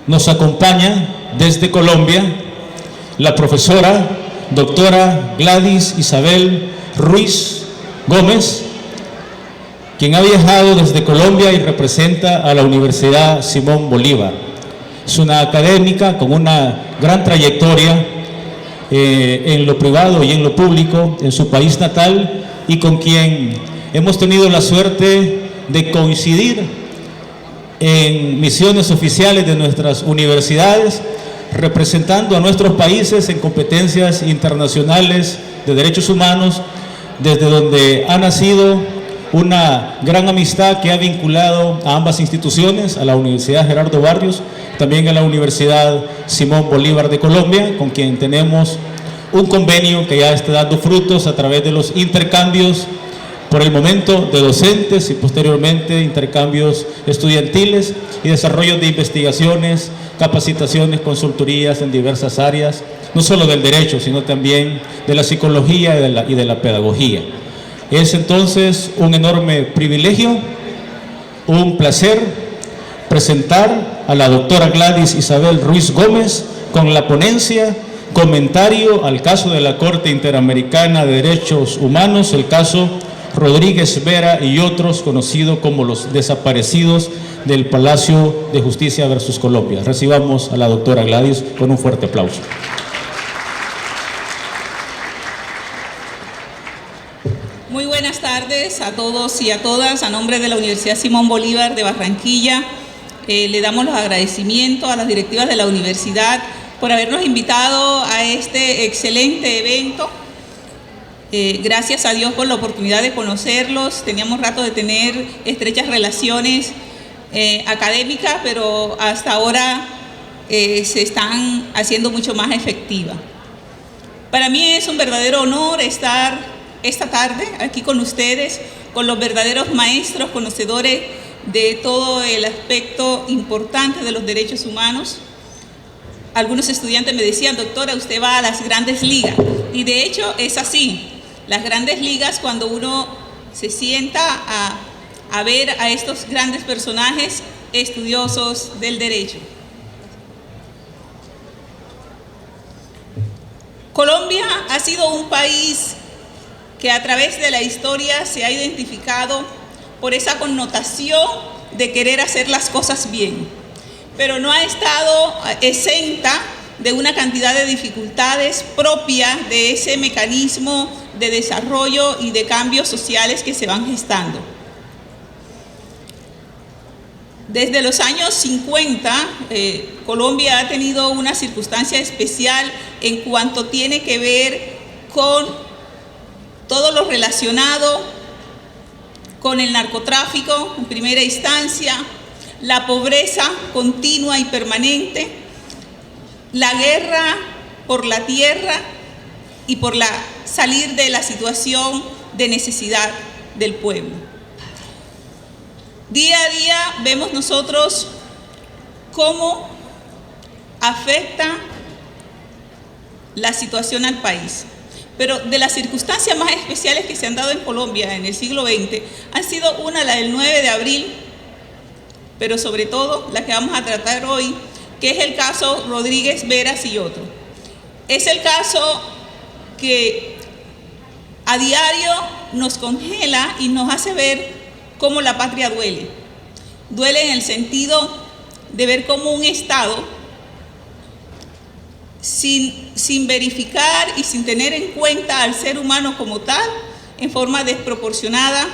nos acompaña desde Colombia la profesora doctora Gladys Isabel Ruiz Gómez, quien ha viajado desde Colombia y representa a la Universidad Simón Bolívar. Es una académica con una gran trayectoria en lo privado y en lo público en su país natal, y con quien hemos tenido la suerte de coincidir en misiones oficiales de nuestras universidades, representando a nuestros países en competencias internacionales de derechos humanos, desde donde ha nacido una gran amistad que ha vinculado a ambas instituciones, a la Universidad Gerardo Barrios, también a la Universidad Simón Bolívar de Colombia, con quien tenemos un convenio que ya está dando frutos a través de los intercambios, por el momento de docentes y posteriormente intercambios estudiantiles y desarrollo de investigaciones, capacitaciones, consultorías en diversas áreas, no solo del derecho, sino también de la psicología y de la pedagogía. Es entonces un enorme privilegio, un placer presentar a la doctora Gladys Isabel Ruiz Gómez con la ponencia Comentario al caso de la Corte Interamericana de Derechos Humanos, el caso Rodríguez Vera y otros, conocido como los desaparecidos del Palacio de Justicia versus Colombia. Recibamos a la doctora Gladys con un fuerte aplauso. Muy buenas tardes a todos y a todas. A nombre de la Universidad Simón Bolívar de Barranquilla, le damos los agradecimientos a las directivas de la universidad por habernos invitado a este excelente evento. Gracias a Dios por la oportunidad de conocerlos. Teníamos rato de tener estrechas relaciones académicas, pero hasta ahora se están haciendo mucho más efectivas. Para mí es un verdadero honor estar esta tarde aquí con ustedes, con los verdaderos maestros conocedores de todo el aspecto importante de los derechos humanos. Algunos estudiantes me decían: doctora, usted va a las grandes ligas, y de hecho es así. Las grandes ligas, cuando uno se sienta a ver a estos grandes personajes estudiosos del derecho. Colombia ha sido un país que a través de la historia se ha identificado por esa connotación de querer hacer las cosas bien, pero no ha estado exenta de una cantidad de dificultades propias de ese mecanismo de desarrollo y de cambios sociales que se van gestando. Desde los años 50, Colombia ha tenido una circunstancia especial en cuanto tiene que ver con todo lo relacionado con el narcotráfico en primera instancia, la pobreza continua y permanente, la guerra por la tierra y por salir de la situación de necesidad del pueblo. Día a día vemos nosotros cómo afecta la situación al país. Pero de las circunstancias más especiales que se han dado en Colombia en el siglo XX, han sido una, la del 9 de abril, pero sobre todo la que vamos a tratar hoy, que es el caso Rodríguez Veras y otros. Es el caso que a diario nos congela y nos hace ver cómo la patria duele. Duele en el sentido de ver cómo un Estado, sin verificar y sin tener en cuenta al ser humano como tal, en forma desproporcionada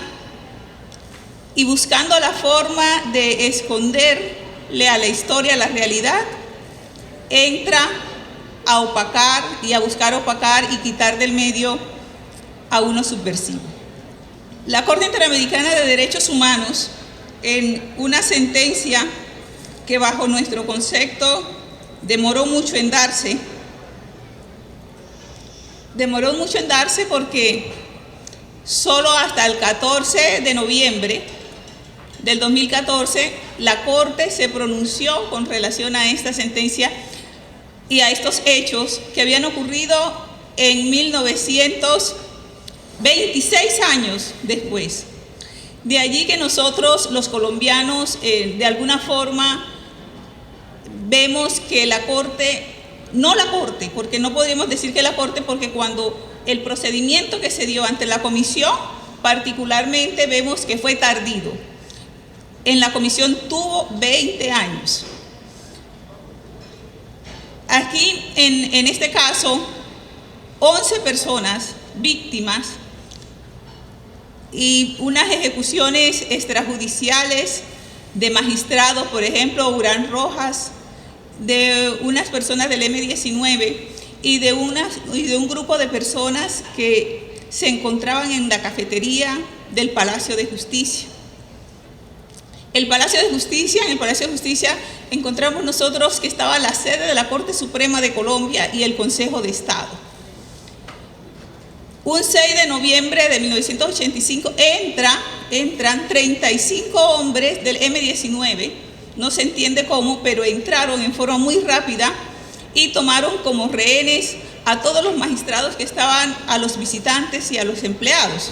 y buscando la forma de esconderle a la historia la realidad, entra a opacar y a buscar opacar y quitar del medio a uno subversivo. La Corte Interamericana de Derechos Humanos, en una sentencia que bajo nuestro concepto demoró mucho en darse porque solo hasta el 14 de noviembre del 2014 la Corte se pronunció con relación a esta sentencia y a estos hechos que habían ocurrido en 1926 años después. De allí que nosotros, los colombianos, de alguna forma vemos que la Corte, no la Corte, porque no podríamos decir que la Corte, porque cuando el procedimiento que se dio ante la comisión, particularmente vemos que fue tardío. En la comisión tuvo 20 años. Aquí, en este caso, 11 personas víctimas y unas ejecuciones extrajudiciales de magistrados, por ejemplo, Urán Rojas, de unas personas del M-19 y de un grupo de personas que se encontraban en la cafetería del Palacio de Justicia. En el Palacio de Justicia encontramos nosotros que estaba la sede de la Corte Suprema de Colombia y el Consejo de Estado. Un 6 de noviembre de 1985 entran 35 hombres del M-19, no se entiende cómo, pero entraron en forma muy rápida y tomaron como rehenes a todos los magistrados que estaban, a los visitantes y a los empleados.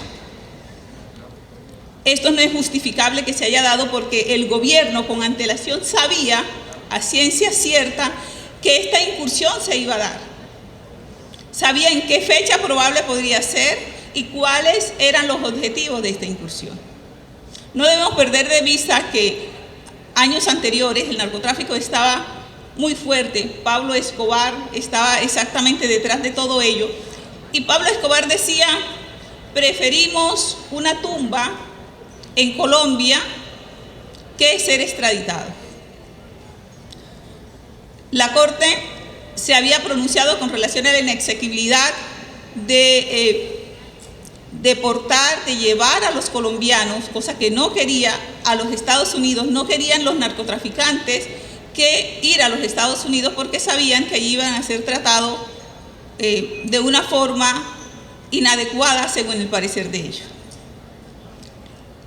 Esto no es justificable que se haya dado porque el gobierno con antelación sabía a ciencia cierta que esta incursión se iba a dar. Sabía en qué fecha probable podría ser y cuáles eran los objetivos de esta incursión. No debemos perder de vista que años anteriores el narcotráfico estaba muy fuerte. Pablo Escobar estaba exactamente detrás de todo ello. Y Pablo Escobar decía, preferimos una tumba en Colombia que ser extraditado. La Corte se había pronunciado con relación a la inexequibilidad de deportar, de llevar a los colombianos, cosa que no quería a los Estados Unidos, no querían los narcotraficantes que ir a los Estados Unidos porque sabían que allí iban a ser tratados de una forma inadecuada según el parecer de ellos.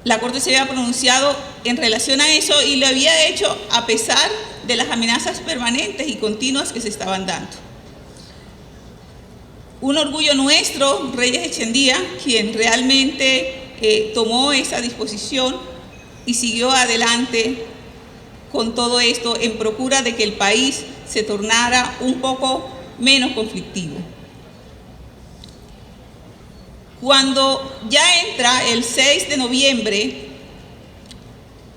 La Corte se había pronunciado en relación a eso y lo había hecho a pesar de las amenazas permanentes y continuas que se estaban dando. Un orgullo nuestro, Reyes Echendía, quien realmente tomó esa disposición y siguió adelante con todo esto en procura de que el país se tornara un poco menos conflictivo. Cuando ya entra el 6 de noviembre,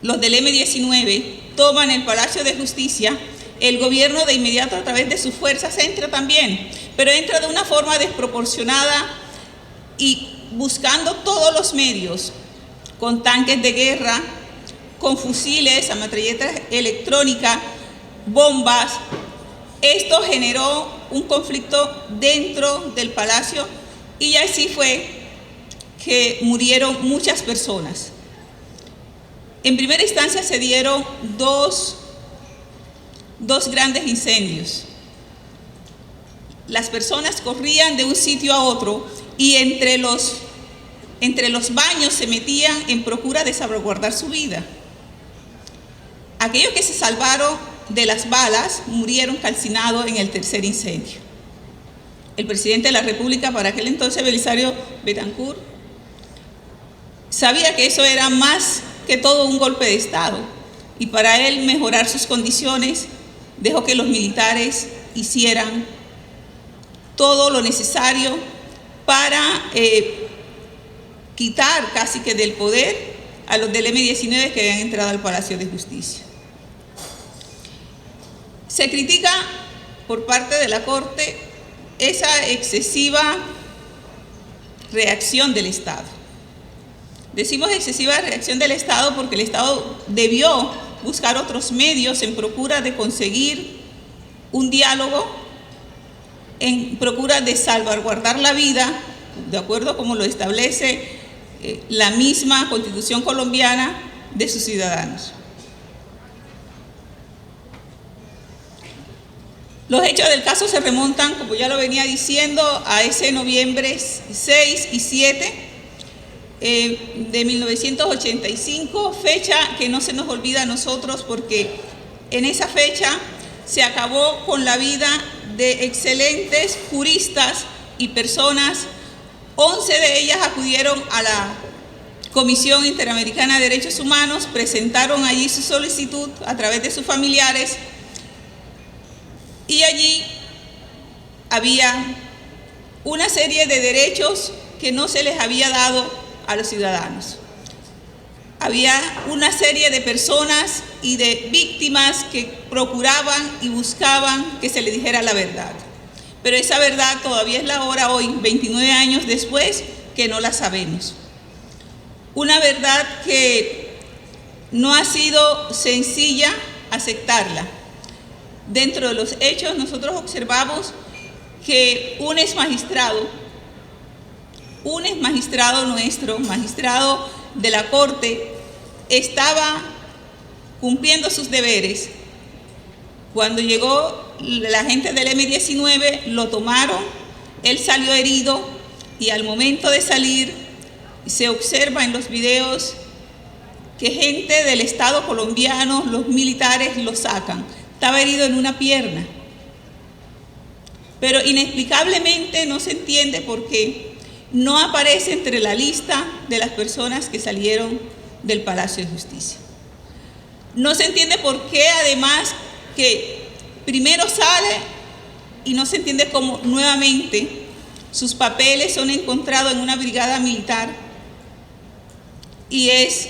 los del M-19 toman el Palacio de Justicia, el gobierno de inmediato a través de sus fuerzas entra también, pero entra de una forma desproporcionada y buscando todos los medios, con tanques de guerra, con fusiles, ametralletas electrónicas, bombas. Esto generó un conflicto dentro del palacio y así fue que murieron muchas personas. En primera instancia se dieron dos grandes incendios. Las personas corrían de un sitio a otro y entre los baños se metían en procura de salvaguardar su vida. Aquellos que se salvaron de las balas murieron calcinados en el tercer incendio. El presidente de la República, para aquel entonces Belisario Betancourt, sabía que eso era más que todo un golpe de Estado y para él mejorar sus condiciones dejó que los militares hicieran todo lo necesario para quitar casi que del poder a los del M-19 que habían entrado al Palacio de Justicia. Se critica por parte de la Corte esa excesiva reacción del Estado. Decimos excesiva reacción del Estado porque el Estado debió buscar otros medios en procura de conseguir un diálogo, en procura de salvaguardar la vida, de acuerdo como lo establece la misma Constitución colombiana, de sus ciudadanos. Los hechos del caso se remontan, como ya lo venía diciendo, a ese noviembre 6 y 7 de 1985, fecha que no se nos olvida a nosotros porque en esa fecha se acabó con la vida de excelentes juristas y personas. 11 de ellas acudieron a la Comisión Interamericana de Derechos Humanos, presentaron allí su solicitud a través de sus familiares Y allí había una serie de derechos que no se les había dado a los ciudadanos. Había una serie de personas y de víctimas que procuraban y buscaban que se les dijera la verdad. Pero esa verdad todavía es la hora hoy, 29 años después, que no la sabemos. Una verdad que no ha sido sencilla aceptarla. Dentro de los hechos nosotros observamos que un exmagistrado nuestro, magistrado de la Corte, estaba cumpliendo sus deberes. Cuando llegó la gente del M-19, lo tomaron, él salió herido y al momento de salir se observa en los videos que gente del Estado colombiano, los militares, lo sacan. Estaba herido en una pierna. Pero inexplicablemente no se entiende por qué no aparece entre la lista de las personas que salieron del Palacio de Justicia. No se entiende por qué, además, que primero sale y no se entiende cómo nuevamente sus papeles son encontrados en una brigada militar y es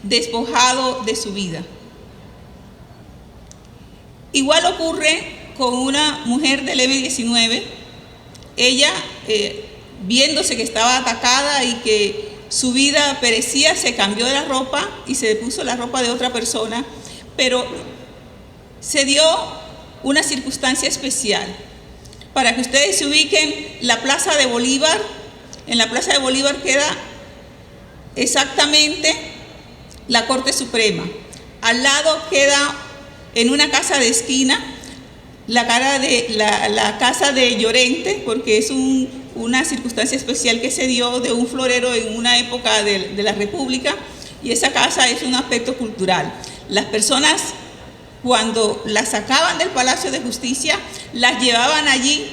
despojado de su vida. Igual ocurre con una mujer del M-19. Ella, viéndose que estaba atacada y que su vida perecía, se cambió de la ropa y se puso la ropa de otra persona, pero se dio una circunstancia especial. Para que ustedes se ubiquen, la Plaza de Bolívar, en la Plaza de Bolívar queda exactamente la Corte Suprema. Al lado queda, en una casa de esquina, la casa de Llorente, porque es una circunstancia especial que se dio de un florero en una época de la República, y esa casa es un aspecto cultural. Las personas, cuando las sacaban del Palacio de Justicia, las llevaban allí,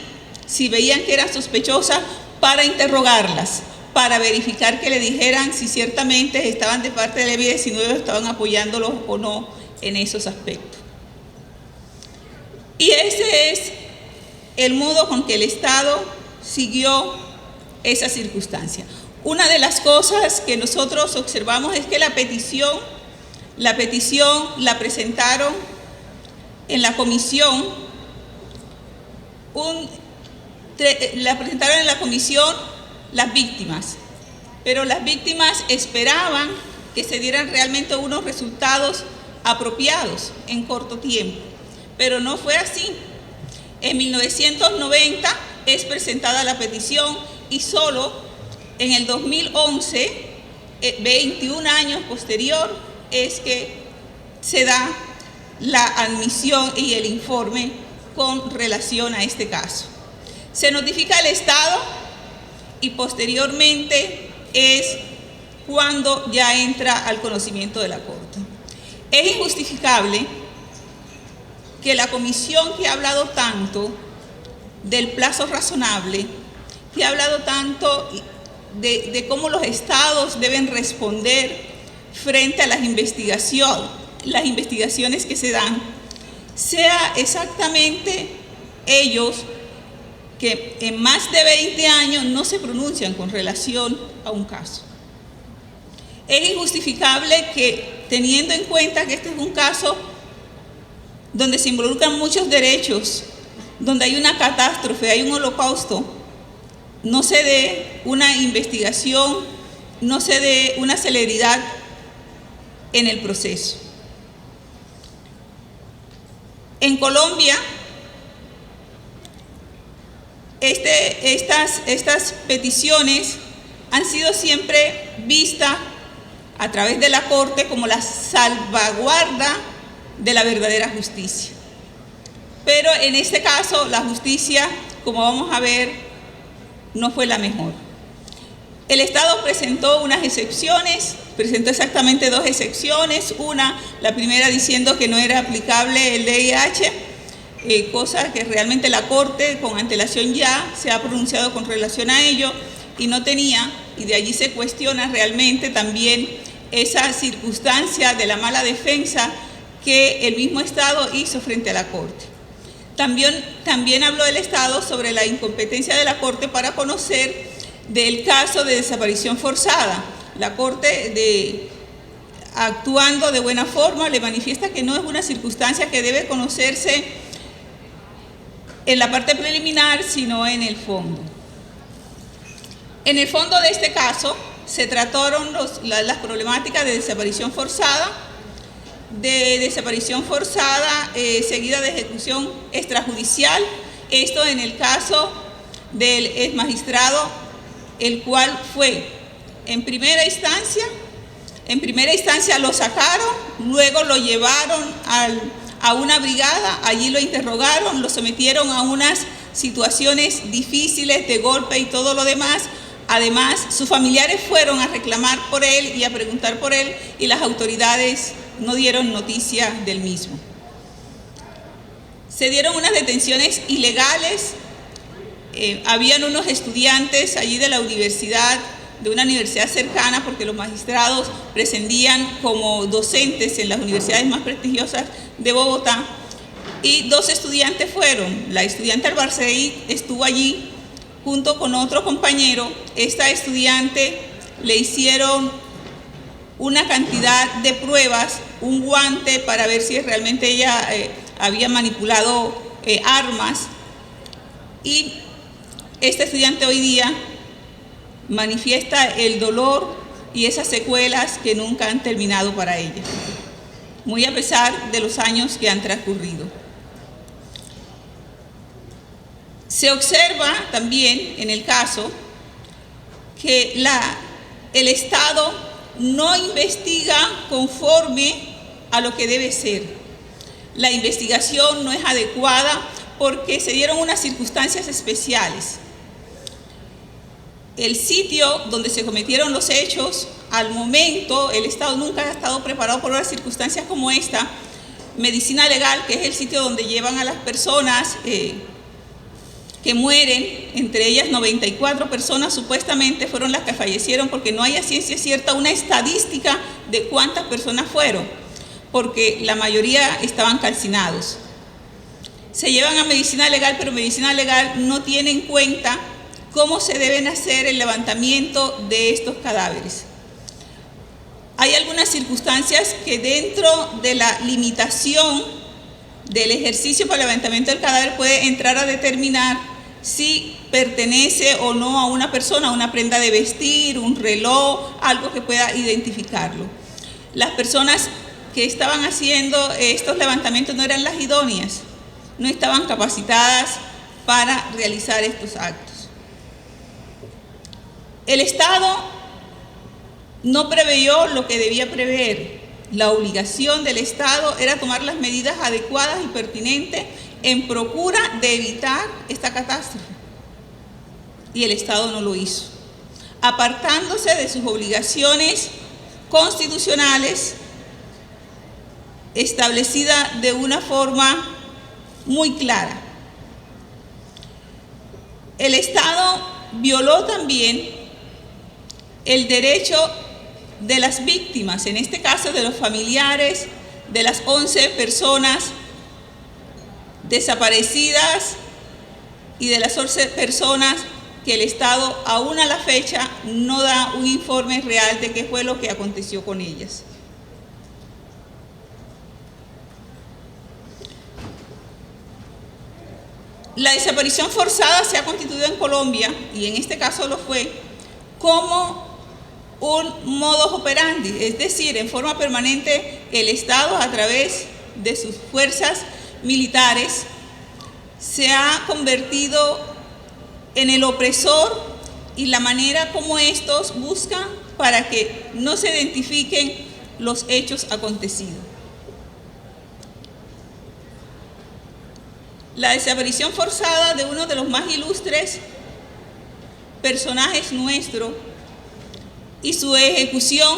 si veían que eran sospechosas, para interrogarlas, para verificar que le dijeran si ciertamente estaban de parte del M-19 o estaban apoyándolos o no en esos aspectos. Y ese es el modo con que el Estado siguió esa circunstancia. Una de las cosas que nosotros observamos es que la petición la presentaron en la comisión, las víctimas, pero las víctimas esperaban que se dieran realmente unos resultados apropiados en corto tiempo, pero no fue así. En 1990 es presentada la petición y solo en el 2011, 21 años posterior, es que se da la admisión y el informe con relación a este caso. Se notifica al Estado y posteriormente es cuando ya entra al conocimiento de la Corte. Es injustificable que la comisión que ha hablado tanto del plazo razonable, que ha hablado tanto de cómo los estados deben responder frente a las investigaciones que se dan, sea exactamente ellos que en más de 20 años no se pronuncian con relación a un caso. Es injustificable que, teniendo en cuenta que este es un caso donde se involucran muchos derechos, donde hay una catástrofe, hay un holocausto, no se dé una investigación, no se dé una celeridad en el proceso. En Colombia, estas peticiones han sido siempre vistas a través de la Corte como la salvaguarda de la verdadera justicia. Pero en este caso la justicia, como vamos a ver, no fue la mejor. El Estado presentó unas excepciones, presentó exactamente 2 excepciones. La primera diciendo que no era aplicable el DIH, cosa que realmente la Corte con antelación ya se ha pronunciado con relación a ello y no tenía, y de allí se cuestiona realmente también esa circunstancia de la mala defensa que el mismo Estado hizo frente a la Corte. También habló el Estado sobre la incompetencia de la Corte para conocer del caso de desaparición forzada. La Corte, actuando de buena forma, le manifiesta que no es una circunstancia que debe conocerse en la parte preliminar, sino en el fondo. En el fondo de este caso se trataron las problemáticas de desaparición forzada seguida de ejecución extrajudicial, esto en el caso del exmagistrado, el cual fue en primera instancia lo sacaron, luego lo llevaron a una brigada, allí lo interrogaron, lo sometieron a unas situaciones difíciles de golpe y todo lo demás. Además, sus familiares fueron a reclamar por él y a preguntar por él y las autoridades no dieron noticia del mismo. Se dieron unas detenciones ilegales. Habían unos estudiantes allí de la universidad, de una universidad cercana, porque los magistrados prescindían como docentes en las universidades más prestigiosas de Bogotá, y 2 estudiantes fueron. La estudiante Albarceí estuvo allí junto con otro compañero. Esta estudiante le hicieron una cantidad de pruebas, un guante para ver si realmente ella había manipulado armas, y este estudiante hoy día manifiesta el dolor y esas secuelas que nunca han terminado para ella, muy a pesar de los años que han transcurrido. Se observa también en el caso que el Estado no investiga conforme a lo que debe ser. La investigación no es adecuada porque se dieron unas circunstancias especiales. El sitio donde se cometieron los hechos, al momento, el Estado nunca ha estado preparado por unas circunstancias como esta. Medicina Legal, que es el sitio donde llevan a las personas que mueren, entre ellas 94 personas supuestamente fueron las que fallecieron, porque no hay a ciencia cierta una estadística de cuántas personas fueron, porque la mayoría estaban calcinados. Se llevan a Medicina Legal, pero Medicina Legal no tiene en cuenta cómo se deben hacer el levantamiento de estos cadáveres. Hay algunas circunstancias que dentro de la limitación del ejercicio para el levantamiento del cadáver puede entrar a determinar si pertenece o no a una persona, una prenda de vestir, un reloj, algo que pueda identificarlo. Las personas que estaban haciendo estos levantamientos no eran las idóneas, no estaban capacitadas para realizar estos actos. El Estado no preveyó lo que debía prever. La obligación del Estado era tomar las medidas adecuadas y pertinentes en procura de evitar esta catástrofe. Y el Estado no lo hizo, apartándose de sus obligaciones constitucionales establecidas de una forma muy clara. El Estado violó también el derecho de las víctimas, en este caso de los familiares de las 11 personas desaparecidas y de las 11 personas que el Estado aún a la fecha no da un informe real de qué fue lo que aconteció con ellas. La desaparición forzada se ha constituido en Colombia, y en este caso lo fue, como un modus operandi, es decir, en forma permanente el Estado a través de sus fuerzas militares se ha convertido en el opresor y la manera como estos buscan para que no se identifiquen los hechos acontecidos. La desaparición forzada de uno de los más ilustres personajes nuestros y su ejecución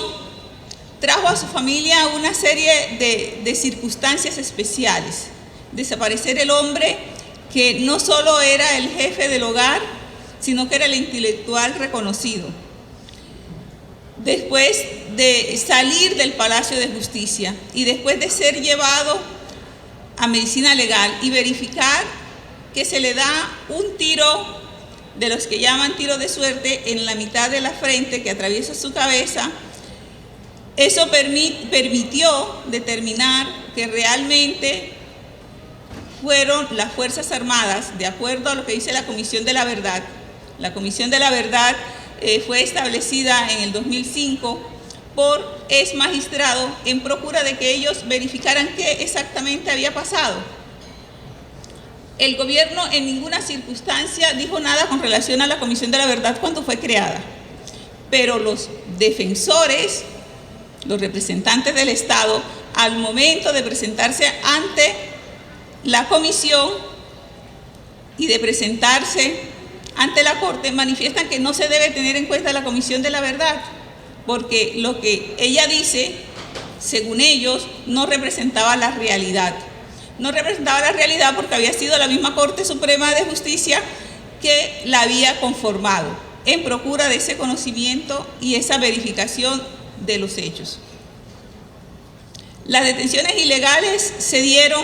trajo a su familia una serie de circunstancias especiales. Desaparecer el hombre que no solo era el jefe del hogar, sino que era el intelectual reconocido. Después de salir del Palacio de Justicia y después de ser llevado a medicina legal y verificar que se le da un tiro de los que llaman tiro de suerte en la mitad de la frente que atraviesa su cabeza. Eso permitió determinar que realmente fueron las Fuerzas Armadas, de acuerdo a lo que dice la Comisión de la Verdad. La Comisión de la Verdad fue establecida en el 2005 por ex magistrado en procura de que ellos verificaran qué exactamente había pasado. El gobierno en ninguna circunstancia dijo nada con relación a la Comisión de la Verdad cuando fue creada, pero los defensores, los representantes del Estado, al momento de presentarse ante la comisión y de presentarse ante la Corte, manifiestan que no se debe tener en cuenta la Comisión de la Verdad, porque lo que ella dice, según ellos, no representaba la realidad. No representaba la realidad porque había sido la misma Corte Suprema de Justicia que la había conformado en procura de ese conocimiento y esa verificación de los hechos. Las detenciones ilegales se dieron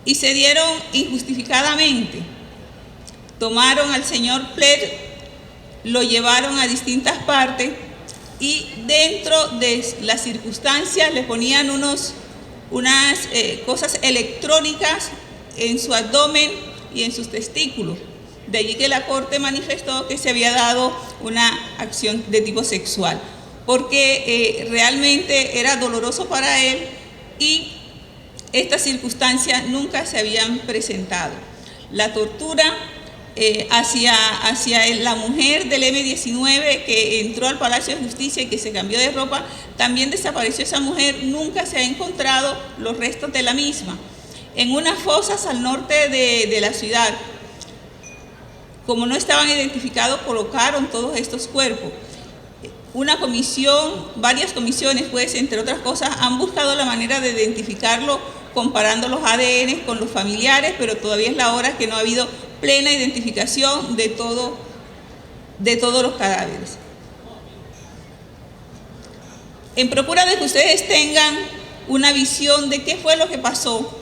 y se dieron injustificadamente. Tomaron al señor Pler, lo llevaron a distintas partes y dentro de las circunstancias le ponían unas cosas electrónicas en su abdomen y en sus testículos. De allí que la Corte manifestó que se había dado una acción de tipo sexual, porque realmente era doloroso para él y estas circunstancias nunca se habían presentado. La tortura hacia la mujer del M-19 que entró al Palacio de Justicia y que se cambió de ropa, también desapareció esa mujer, nunca se ha encontrado los restos de la misma. En unas fosas al norte de la ciudad, como no estaban identificados, colocaron todos estos cuerpos. Una comisión, varias comisiones, pues, entre otras cosas, han buscado la manera de identificarlo comparando los ADN con los familiares, pero todavía es la hora que no ha habido plena identificación de todos los cadáveres. En procura de que ustedes tengan una visión de qué fue lo que pasó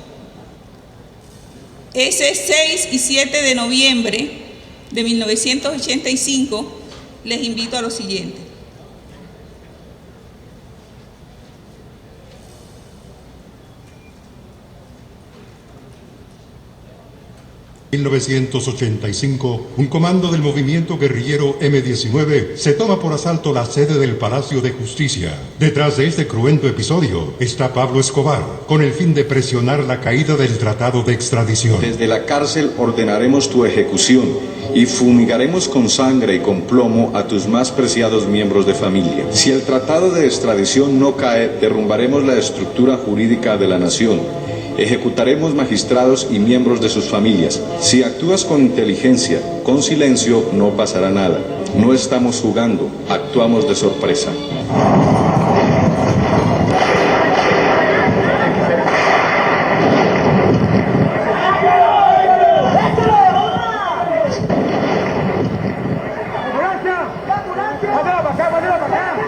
ese 6 y 7 de noviembre de 1985, les invito a lo siguiente. En 1985, un comando del movimiento guerrillero M-19 se toma por asalto la sede del Palacio de Justicia. Detrás de este cruento episodio está Pablo Escobar, con el fin de presionar la caída del tratado de extradición. Desde la cárcel ordenaremos tu ejecución y fumigaremos con sangre y con plomo a tus más preciados miembros de familia. Si el tratado de extradición no cae, derrumbaremos la estructura jurídica de la nación. Ejecutaremos magistrados y miembros de sus familias. Si actúas con inteligencia, con silencio, no pasará nada. No estamos jugando, actuamos de sorpresa.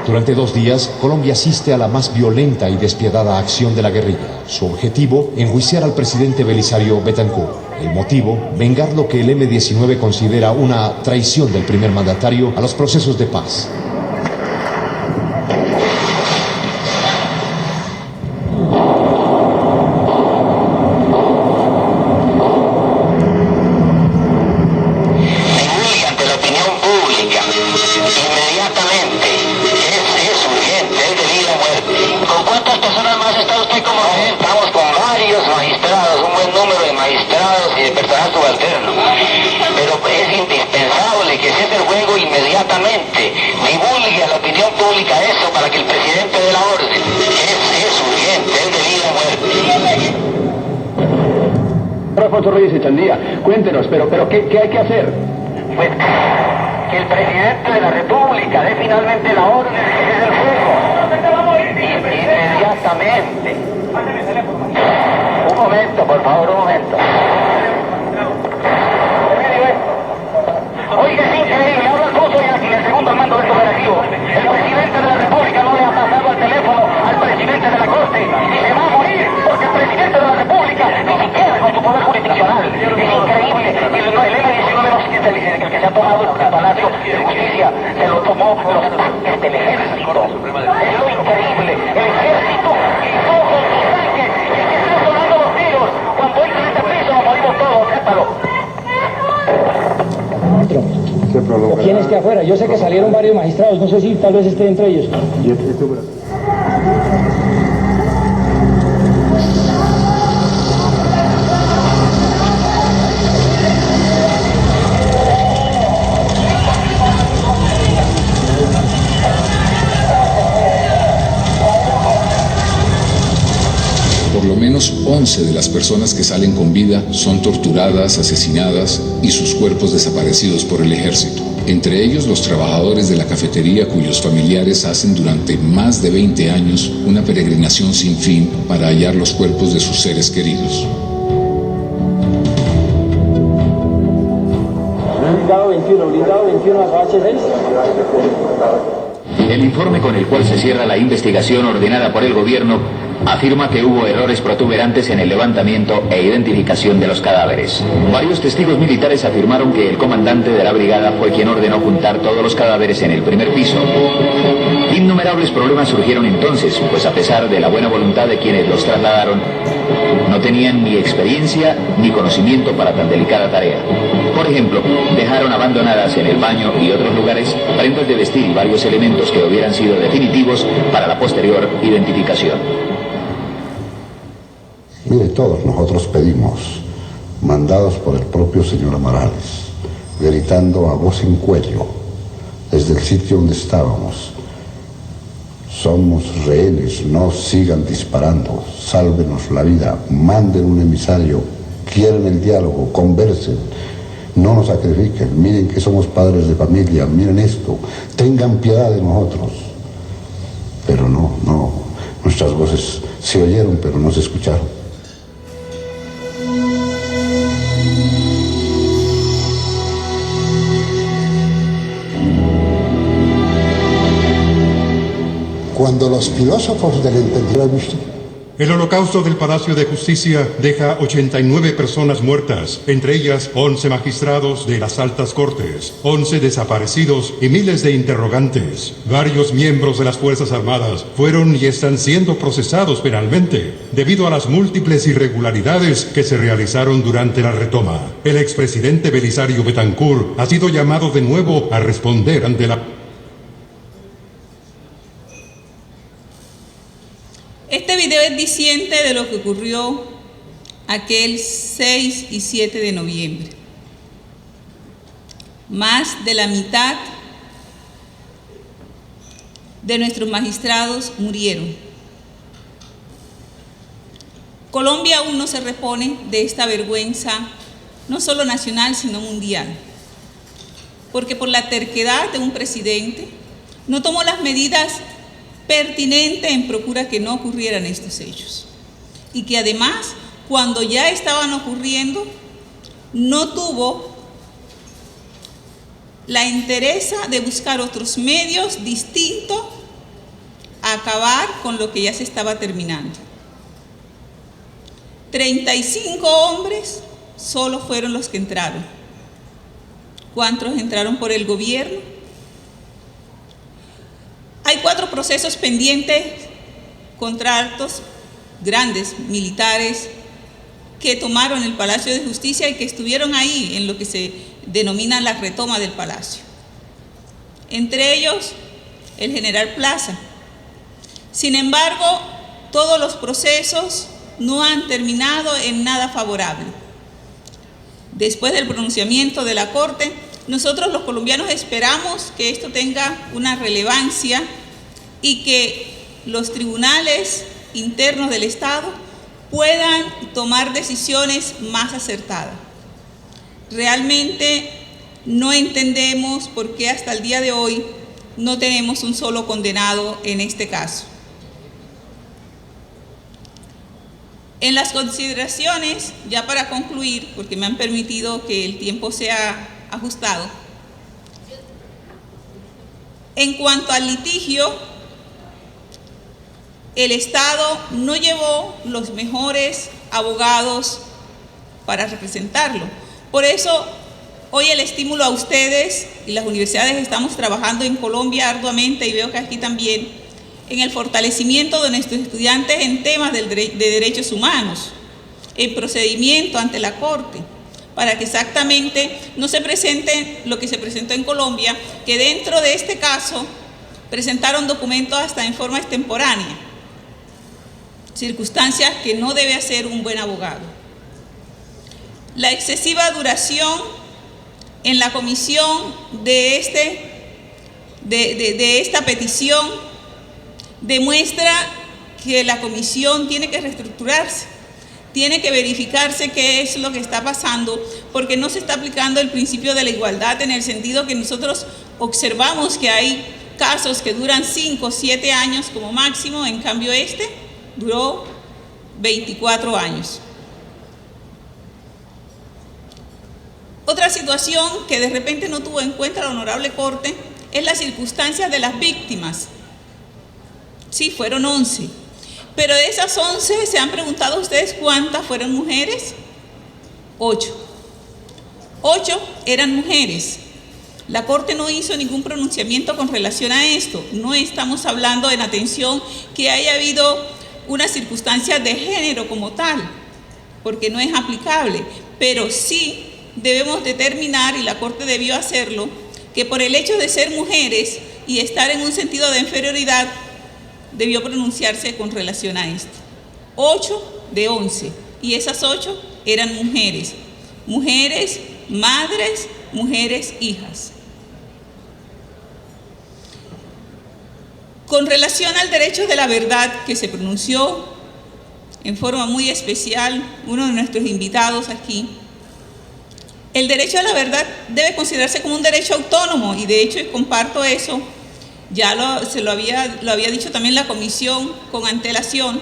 Durante 2 días, Colombia asiste a la más violenta y despiadada acción de la guerrilla. Su objetivo, enjuiciar al presidente Belisario Betancourt. El motivo, vengar lo que el M-19 considera una traición del primer mandatario a los procesos de paz. Divulgue a la opinión pública eso para que el presidente dé la orden. Es urgente, es de vida o muerte. Alfonso Reyes Echandía, cuéntenos, pero ¿qué hay que hacer? Pues que el presidente de la República dé finalmente la orden de cese del fuego. Inmediatamente. Un momento, por favor, un momento. Oiga, es increíble, habla Alfonso Yaqui, el segundo al mando de este operativo. El presidente de la República no le ha pasado al teléfono al presidente de la Corte y se va a morir porque el presidente de la ha tomado el Palacio de Justicia, se lo tomó desde el ejército. Es lo increíble, el ejército hizo con su tanque, el que está sonando los tiros. Cuando entra en este piso nos morimos todos, sépalo. ¿Quién esté afuera? Yo sé que salieron varios magistrados, no sé si tal vez esté entre ellos. Por lo menos 11 de las personas que salen con vida son torturadas, asesinadas y sus cuerpos desaparecidos por el ejército. Entre ellos los trabajadores de la cafetería cuyos familiares hacen durante más de 20 años una peregrinación sin fin para hallar los cuerpos de sus seres queridos. Blindado 21 a H6. El informe con el cual se cierra la investigación ordenada por el gobierno afirma que hubo errores protuberantes en el levantamiento e identificación de los cadáveres. Varios testigos militares afirmaron que el comandante de la brigada fue quien ordenó juntar todos los cadáveres en el primer piso. Innumerables problemas surgieron entonces, pues a pesar de la buena voluntad de quienes los trasladaron, no tenían ni experiencia ni conocimiento para tan delicada tarea. Por ejemplo, dejaron abandonadas en el baño y otros lugares prendas de vestir y varios elementos que hubieran sido definitivos para la posterior identificación. Mire, todos nosotros pedimos, mandados por el propio señor Amarales, gritando a voz en cuello, desde el sitio donde estábamos: somos rehenes, no sigan disparando, sálvenos la vida, manden un emisario, quieren el diálogo, conversen, no nos sacrifiquen, miren que somos padres de familia, miren esto, tengan piedad de nosotros. Pero no, nuestras voces se oyeron, pero no se escucharon. Cuando los filósofos del entendimiento... El holocausto del Palacio de Justicia deja 89 personas muertas, entre ellas 11 magistrados de las altas cortes, 11 desaparecidos y miles de interrogantes. Varios miembros de las Fuerzas Armadas fueron y están siendo procesados penalmente debido a las múltiples irregularidades que se realizaron durante la retoma. El expresidente Belisario Betancur ha sido llamado de nuevo a responder ante la... Este video es diciente de lo que ocurrió aquel 6 y 7 de noviembre. Más de la mitad de nuestros magistrados murieron. Colombia aún no se repone de esta vergüenza, no solo nacional, sino mundial, porque por la terquedad de un presidente no tomó las medidas pertinente en procura que no ocurrieran estos hechos, y que además, cuando ya estaban ocurriendo, no tuvo la entereza de buscar otros medios distintos a acabar con lo que ya se estaba terminando. 35 hombres solo fueron los que entraron. ¿Cuántos entraron por el gobierno? Hay 4 procesos pendientes contra altos, grandes militares que tomaron el Palacio de Justicia y que estuvieron ahí en lo que se denomina la retoma del Palacio. Entre ellos, el general Plaza. Sin embargo, todos los procesos no han terminado en nada favorable. Después del pronunciamiento de la Corte, nosotros los colombianos esperamos que esto tenga una relevancia y que los tribunales internos del Estado puedan tomar decisiones más acertadas. Realmente no entendemos por qué hasta el día de hoy no tenemos un solo condenado en este caso. En las consideraciones, ya para concluir, porque me han permitido que el tiempo sea ajustado, en cuanto al litigio, el Estado no llevó los mejores abogados para representarlo. Por eso Hoy el estímulo a ustedes y las universidades estamos trabajando en Colombia arduamente, y veo que aquí también, en el fortalecimiento de nuestros estudiantes en temas de derechos humanos, en procedimiento ante la Corte, para que exactamente no se presente lo que se presentó en Colombia, que dentro de este caso presentaron documentos hasta en forma extemporánea, circunstancias que no debe hacer un buen abogado. La excesiva duración en la comisión de esta petición demuestra que la comisión tiene que reestructurarse, tiene que verificarse qué es lo que está pasando, porque no se está aplicando el principio de la igualdad, en el sentido que nosotros observamos que hay casos que duran 5 o 7 años como máximo, en cambio este duró 24 años. Otra situación que de repente no tuvo en cuenta la Honorable Corte es las circunstancias de las víctimas. Sí, fueron 11, pero de esas 11, ¿se han preguntado ustedes cuántas fueron mujeres? 8. 8 eran mujeres. La Corte no hizo ningún pronunciamiento con relación a esto. No estamos hablando en atención que haya habido una circunstancia de género como tal, porque no es aplicable, pero sí debemos determinar, y la Corte debió hacerlo, que por el hecho de ser mujeres y estar en un sentido de inferioridad, debió pronunciarse con relación a esto. 8 de 11, y esas 8 eran mujeres, mujeres, madres, mujeres, hijas. Con relación al derecho de la verdad, que se pronunció en forma muy especial uno de nuestros invitados aquí, el derecho a la verdad debe considerarse como un derecho autónomo, y de hecho comparto eso, ya lo había dicho también la comisión con antelación,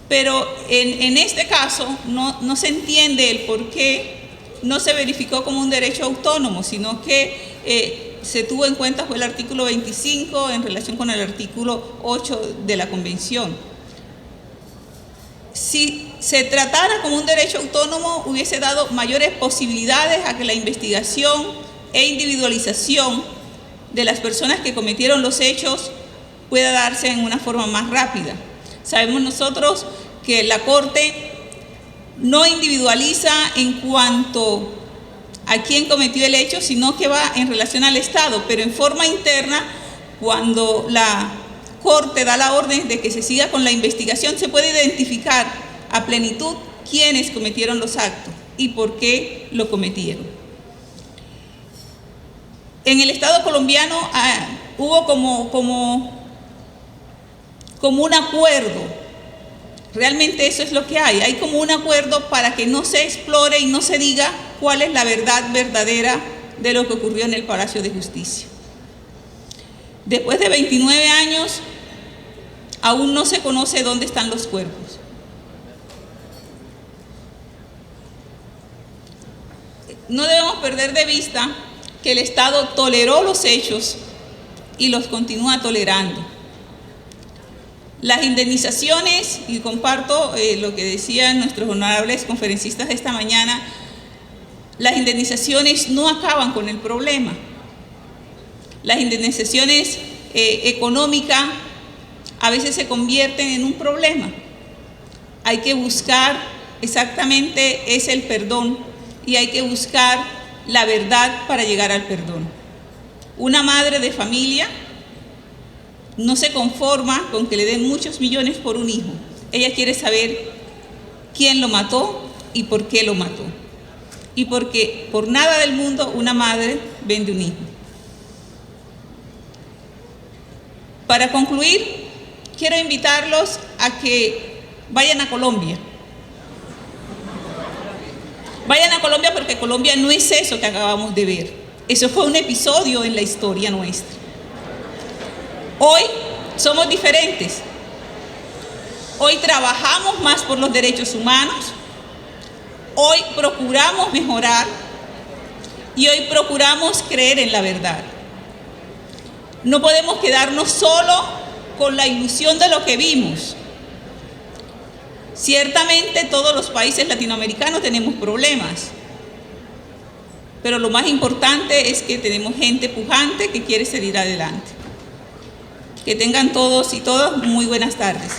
pero en este caso no se entiende el por qué no se verificó como un derecho autónomo, sino que se tuvo en cuenta fue el artículo 25 en relación con el artículo 8 de la Convención. Si se tratara como un derecho autónomo, hubiese dado mayores posibilidades a que la investigación e individualización de las personas que cometieron los hechos pueda darse en una forma más rápida. Sabemos nosotros que la Corte no individualiza en cuanto a quién cometió el hecho, sino que va en relación al Estado, pero en forma interna, cuando la Corte da la orden de que se siga con la investigación, se puede identificar a plenitud quiénes cometieron los actos y por qué lo cometieron. En el Estado colombiano hubo como un acuerdo, realmente eso es lo que hay como un acuerdo para que no se explore y no se diga cuál es la verdad verdadera de lo que ocurrió en el Palacio de Justicia. Después de 29 años, aún no se conoce dónde están los cuerpos. No debemos perder de vista que el Estado toleró los hechos y los continúa tolerando. Las indemnizaciones, y comparto lo que decían nuestros honorables conferencistas esta mañana, las indemnizaciones no acaban con el problema. Las indemnizaciones económicas a veces se convierten en un problema. Hay que buscar exactamente es el perdón, y hay que buscar la verdad para llegar al perdón. Una madre de familia no se conforma con que le den muchos millones por un hijo. Ella quiere saber quién lo mató y por qué lo mató. Y porque por nada del mundo una madre vende un hijo. Para concluir, quiero invitarlos a que vayan a Colombia. Vayan a Colombia, porque Colombia no es eso que acabamos de ver. Eso fue un episodio en la historia nuestra. Hoy somos diferentes. Hoy trabajamos más por los derechos humanos. Hoy procuramos mejorar. Y hoy procuramos creer en la verdad. No podemos quedarnos solo con la ilusión de lo que vimos. Ciertamente todos los países latinoamericanos tenemos problemas, pero lo más importante es que tenemos gente pujante que quiere salir adelante. Que tengan todos y todas muy buenas tardes.